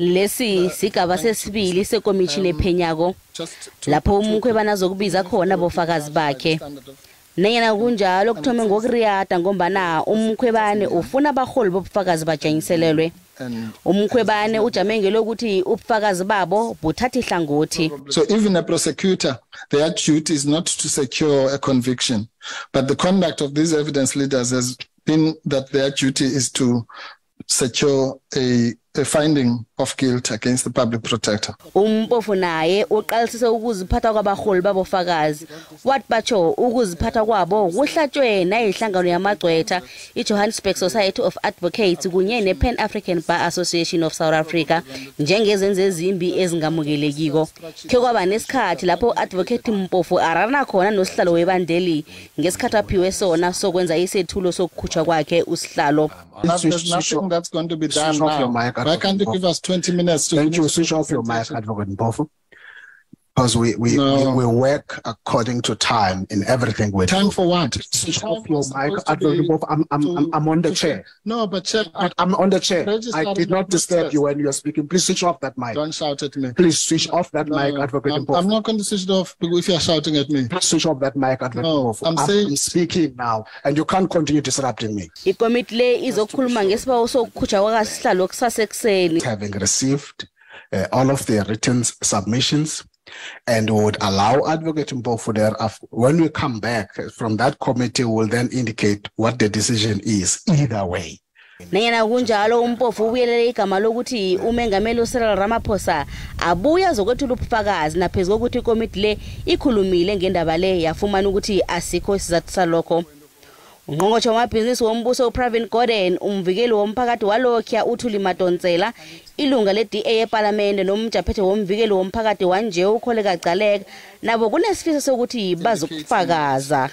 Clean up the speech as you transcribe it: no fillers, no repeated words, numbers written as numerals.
Lesi sigaba sesibili sekomitini ephenyako lapho uMkhwebane azokubiza khona abofakazi bakhe. Nanyana kunjalo kuthome ngokuriyada ngombana uMkhwebane ufuna abaholi bobufakazi bajanyiselelwe. uMkhwebane ujame ngelokuthi ubufakazi babo buthatha ihlangothi. So even a prosecutor, their duty is not to secure a conviction, but the conduct of these evidence leaders has been that their duty is to secure a finding of guilt against the public protector. Mpofu naye uqalisise ukuziphatha kwabaholi babofakazi. Wathi batsho ukuziphatha kwabo kuhlatshwe nayihlangano yamaqcwetha iJohannesburg Society of Advocates kunye nePan African Bar Association of South Africa njengezenzo ezimbi ezingamukelekiko. Ke kwaba nesikhathi lapho Advocate Mpofu arana khona nosihlalo webandeli ngesikhathi aphiwe sona sokwenza isethulo sokukhutshwa kwakhe usihlalo. There's nothing that's going to be done now. Why can't you give us 20 minutes to Thank you. Switch off your mic, Advocate Mpofu. Because we work according to time in everything we do. Time for what? Switch off your mic, Advocate Mpofu. I'm on the chair. No, but Chair, I'm on the chair. I did not disturb you when you are speaking. Please switch off that mic. Don't shout at me. Please switch off that mic, Advocate Mpofu. I'm not going to switch it off if you are shouting at me. Please switch off that mic, Advocate Mpofu. I'm speaking now, and you can't continue disrupting me. Ikomiti le izokhuluma ngesibawo sokukhutshwa kwakasihlalo kusasekuseni. Having received all of the written submissions, and would allow Advocate Mpofu thereafter. When we come back from that committee, will then indicate what the decision is either way. Nanyana kunjalo uMpofu ubuyelele igama lokuthi umengameli uCyril Ramaphosa abuya azokwethula ubufakazi naphezulu kokuthi ikomiti le ikhulumile ngendaba le yafumana ukuthi asikho isizathu salokho. Ungqongqoshe wamabhizinisi wombuso uPravin Gordhan, umvikeli woMphakathi walokya uThuli Madonsela, ilunga leDA yepalamende nomjaphethe womvikeli woMphakathi wanje ukholeka Gcaleka nabo kunesifiso sokuthi bazokufakaza.